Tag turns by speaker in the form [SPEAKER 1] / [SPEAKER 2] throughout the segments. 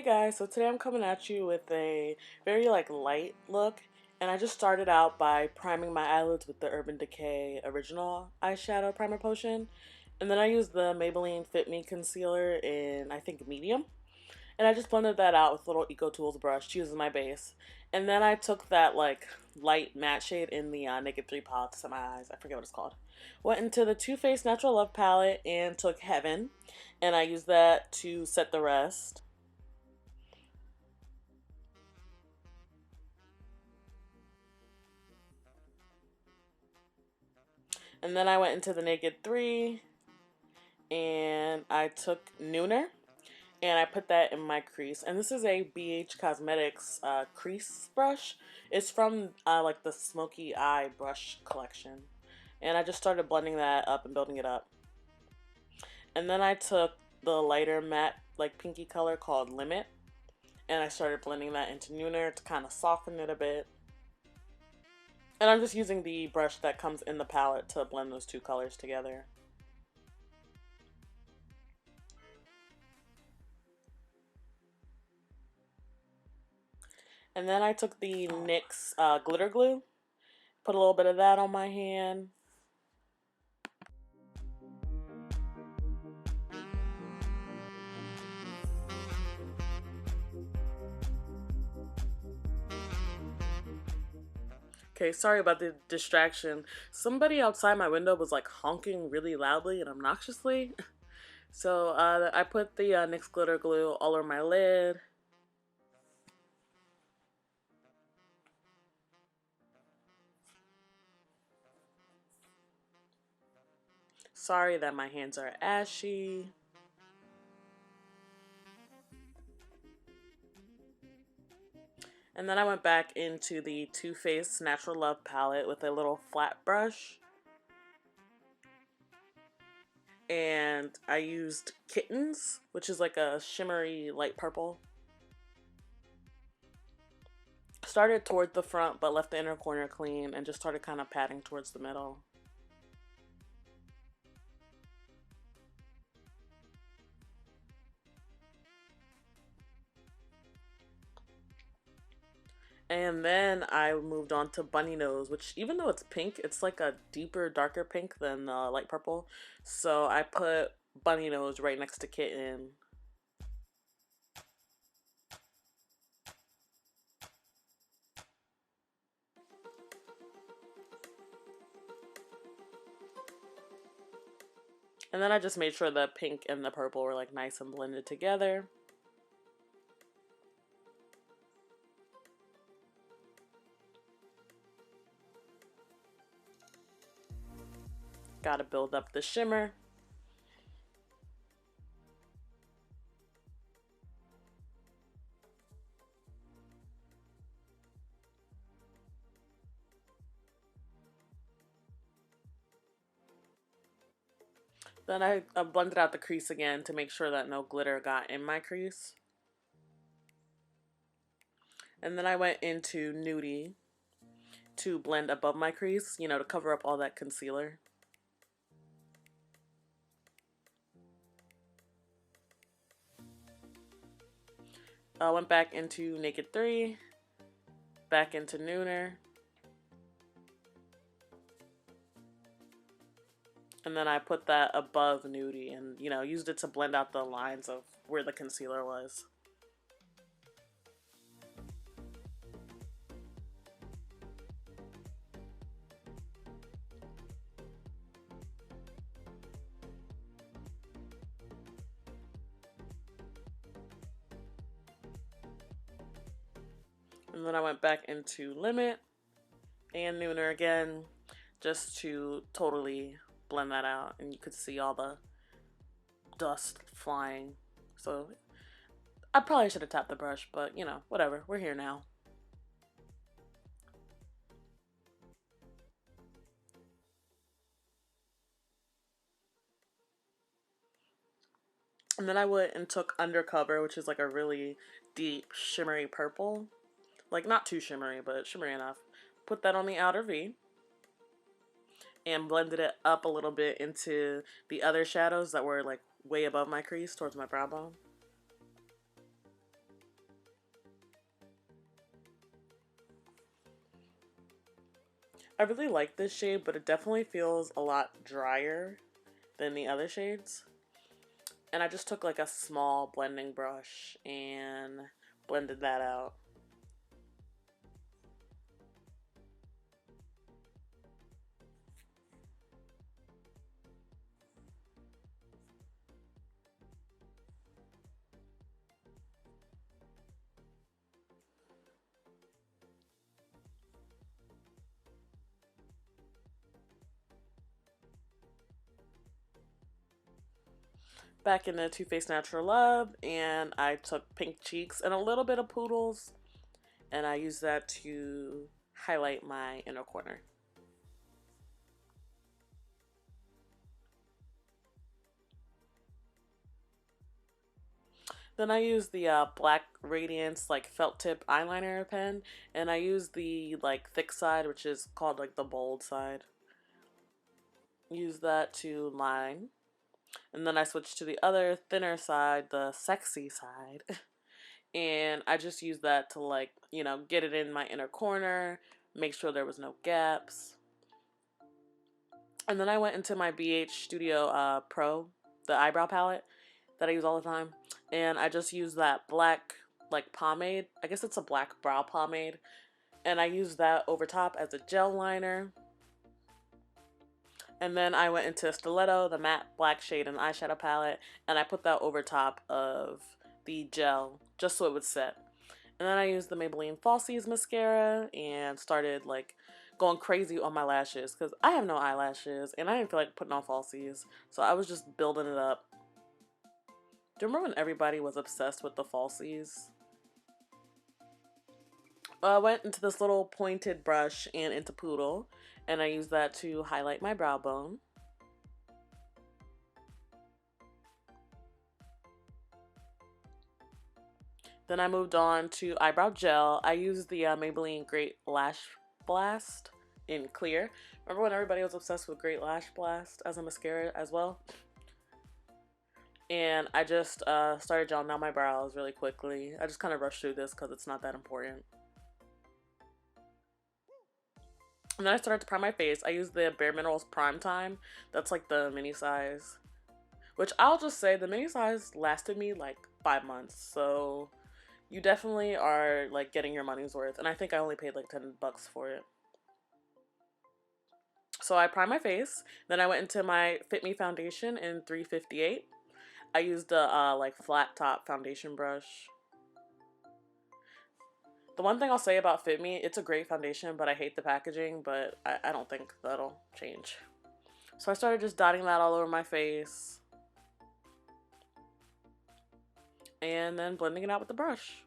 [SPEAKER 1] guys, so today I'm coming at you with a very light look, and I just started out by priming my eyelids with the Urban Decay Original Eyeshadow Primer Potion, and then I used the Maybelline Fit Me Concealer in I think medium, and I just blended that out with a little Eco Tools brush to use as my base, and then I took that light matte shade in the Naked 3 palette to set my eyes. I forget what it's called. Went into the Too Faced Natural Love palette and took Heaven, and I used that to set the rest. And then I went into the Naked 3 and I took Nooner and I put that in my crease. And this is a BH Cosmetics crease brush. It's from like the Smoky Eye brush collection. And I just started blending that up and building it up. And then I took the lighter matte like pinky color called Limit. And I started blending that into Nooner to kind of soften it a bit. And I'm just using the brush that comes in the palette to blend those two colors together. And then I took the NYX glitter glue, put a little bit of that on my hand. Okay, sorry about the distraction. Somebody outside my window was like honking really loudly and obnoxiously. So I put the NYX glitter glue all over my lid. Sorry that my hands are ashy. And then I went back into the Too Faced Natural Love palette with a little flat brush. And I used Kittens, which is like a shimmery light purple. Started toward the front but left the inner corner clean and just started kind of patting towards the middle. And then I moved on to Bunny Nose, which even though it's pink, it's like a deeper, darker pink than light purple. So I put Bunny Nose right next to Kitten. And then I just made sure the pink and the purple were like nice and blended together. Gotta build up the shimmer. Then I blended out the crease again to make sure that no glitter got in my crease. And then I went into Nudie to blend above my crease, you know, to cover up all that concealer. I went back into Naked 3, back into Nooner. And then I put that above Nudie and, you know, used it to blend out the lines of where the concealer was. And then I went back into Limit and Nooner again just to totally blend that out, and you could see all the dust flying. So I probably should have tapped the brush, but you know, whatever, we're here now. And then I went and took Undercover, which is like a really deep shimmery purple. Like not too shimmery, but shimmery enough. Put that on the outer V. And blended it up a little bit into the other shadows that were like way above my crease towards my brow bone. I really like this shade, but it definitely feels a lot drier than the other shades. And I just took like a small blending brush and blended that out. Back in the Too Faced Natural Love, and I took Pink Cheeks and a little bit of Poodles, and I used that to highlight my inner corner. Then I used the black Radiance like felt tip eyeliner pen, and I used the like thick side, which is called like the bold side. Use that to line, and then I switched to the other thinner side, the sexy side. And I just used that to like, you know, get it in my inner corner, make sure there was no gaps. And then I went into my BH Studio Pro, the eyebrow palette that I use all the time, and I just used that black like pomade. I guess it's a black brow pomade, and I used that over top as a gel liner. And then I went into Stiletto, the matte black shade and eyeshadow palette, and I put that over top of the gel just so it would set. And then I used the Maybelline Falsies mascara and started like going crazy on my lashes because I have no eyelashes and I didn't feel like putting on falsies. So I was just building it up. Do you remember when everybody was obsessed with the falsies? I went into this little pointed brush and into Poodle, and I used that to highlight my brow bone. Then I moved on to eyebrow gel. I used the Maybelline Great Lash Blast in clear. Remember when everybody was obsessed with Great Lash Blast as a mascara as well? And I just started gelling down my brows really quickly. I just kind of rushed through this because it's not that important. And then I started to prime my face. I used the Bare Minerals Prime Time. That's like the mini size. Which I'll just say the mini size lasted me like 5 months. So you definitely are like getting your money's worth. And I think I only paid like $10 for it. So I primed my face. Then I went into my Fit Me foundation in 358. I used a like flat top foundation brush. The one thing I'll say about Fit Me, it's a great foundation, but I hate the packaging, but I don't think that'll change. So I started just dotting that all over my face. And then blending it out with the brush.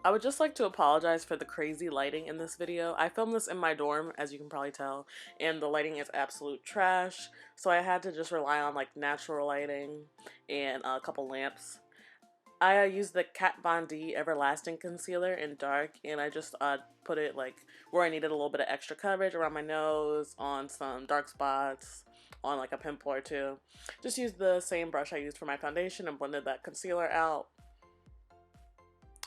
[SPEAKER 1] I would just like to apologize for the crazy lighting in this video. I filmed this in my dorm, as you can probably tell, and the lighting is absolute trash. So I had to just rely on like natural lighting and a couple lamps. I used the Kat Von D Everlasting Concealer in dark, and I just put it like where I needed a little bit of extra coverage around my nose, on some dark spots, on like a pimple or two. Just used the same brush I used for my foundation and blended that concealer out.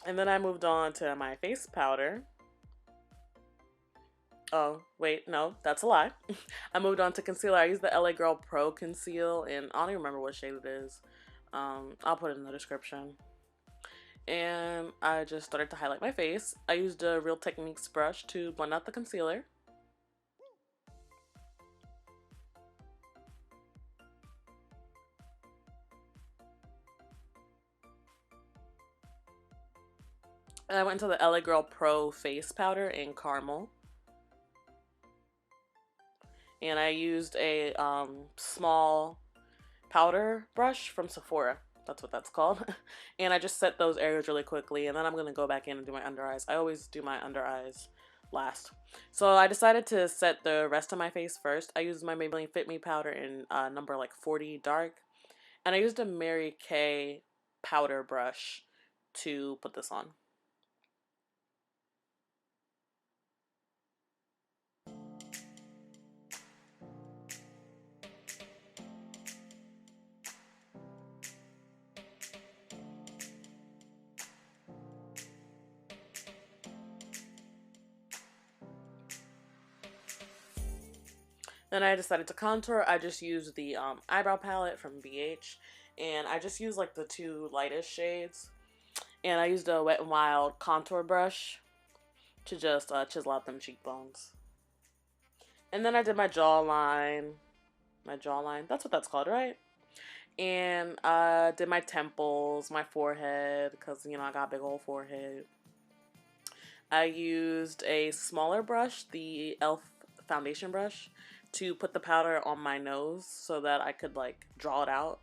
[SPEAKER 1] And then I moved on to my face powder. Oh, wait, no, that's a lie. I moved on to concealer. I used the LA Girl Pro Conceal, and I don't even remember what shade it is. I'll put it in the description. And I just started to highlight my face. I used a Real Techniques brush to blend out the concealer. And I went into the LA Girl Pro Face Powder in Caramel. And I used a small powder brush from Sephora. That's what that's called. And I just set those areas really quickly, and then I'm going to go back in and do my under eyes. I always do my under eyes last. So I decided to set the rest of my face first. I used my Maybelline Fit Me powder in number like 40 dark. And I used a Mary Kay powder brush to put this on. Then I decided to contour. I just used the eyebrow palette from BH, and I just used like the two lightest shades. And I used a Wet n Wild contour brush to just chisel out them cheekbones. And then I did my jawline. My jawline. That's what that's called, right? And did my temples, my forehead, because, you know, I got a big old forehead. I used a smaller brush, the e.l.f. foundation brush, to put the powder on my nose so that I could, like, draw it out.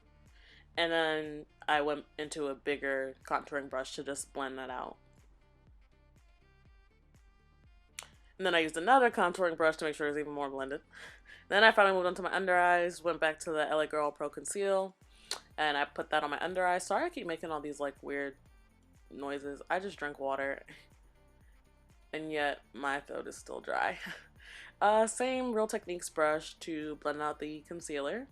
[SPEAKER 1] And then I went into a bigger contouring brush to just blend that out. And then I used another contouring brush to make sure it was even more blended. Then I finally moved on to my under eyes, went back to the LA Girl Pro Conceal, and I put that on my under eyes. Sorry I keep making all these like weird noises. I just drank water, and yet my throat is still dry. Same Real Techniques brush to blend out the concealer.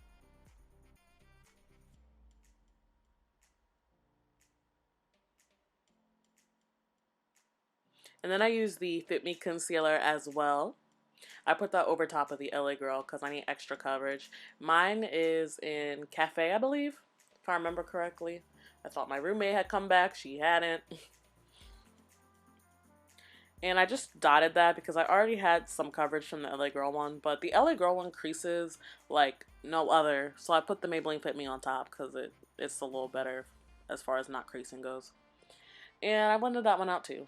[SPEAKER 1] And then I use the Fit Me concealer as well. I put that over top of the LA Girl because I need extra coverage. Mine is in Cafe, I believe, if I remember correctly. I thought my roommate had come back. She hadn't. And I just dotted that because I already had some coverage from the LA Girl one. But the LA Girl one creases like no other. So I put the Maybelline Fit Me on top because it's a little better as far as not creasing goes. And I blended that one out too.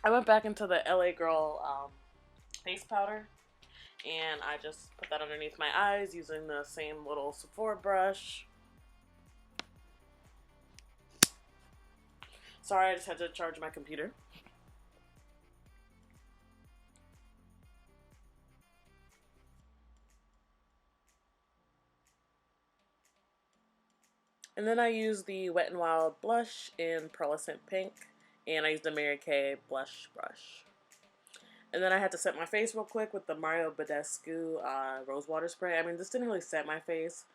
[SPEAKER 1] I went back into the LA Girl face powder, and I just put that underneath my eyes using the same little Sephora brush. Sorry, I just had to charge my computer. And then I used the Wet n Wild blush in Pearlescent Pink, and I used the Mary Kay blush brush. And then I had to set my face real quick with the Mario Badescu Rose Water Spray. I mean, this didn't really set my face.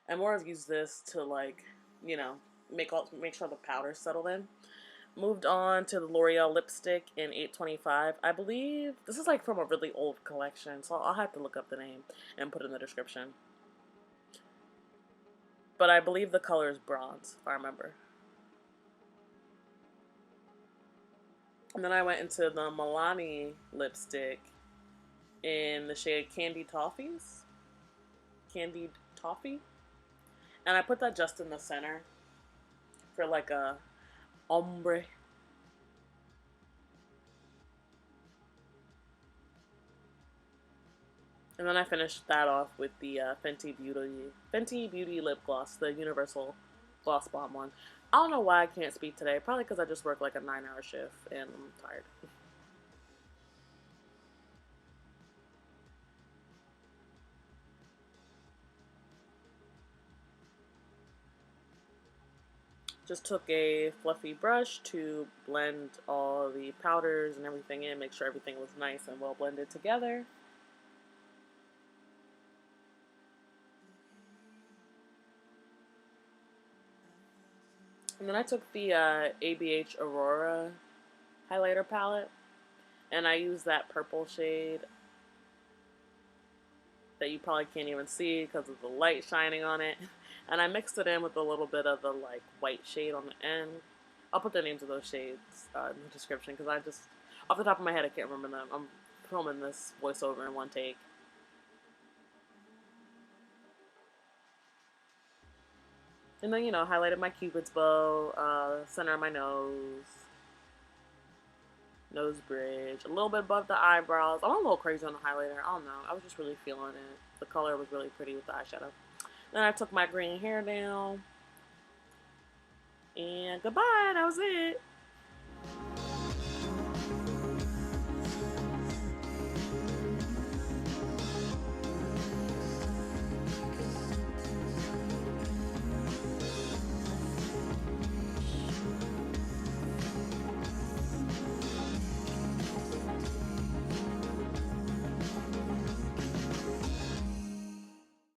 [SPEAKER 1] I more have used this to, like, you know, make sure the powder settled in. Moved on to the L'Oreal lipstick in 825. I believe this is like from a really old collection, so I'll have to look up the name and put it in the description. But I believe the color is bronze, if I remember. And then I went into the Milani lipstick in the shade Candied Toffees. Candied Toffee. And I put that just in the center for like a ombre. And then I finished that off with the Fenty Beauty lip gloss, the Universal Gloss Bomb one. I don't know why I can't speak today. Probably because I just worked like a 9-hour shift and I'm tired. Just took a fluffy brush to blend all the powders and everything in, make sure everything was nice and well blended together. And then I took the ABH Aurora highlighter palette, and I used that purple shade that you probably can't even see because of the light shining on it. And I mixed it in with a little bit of the like white shade on the end. I'll put the names of those shades in the description because I just, off the top of my head, I can't remember them. I'm filming this voiceover in one take. And then, you know, highlighted my Cupid's bow, center of my nose bridge, a little bit above the eyebrows. I'm a little crazy on the highlighter. I don't know. I was just really feeling it. The color was really pretty with the eyeshadow. Then I took my green hair down. And goodbye. That was it.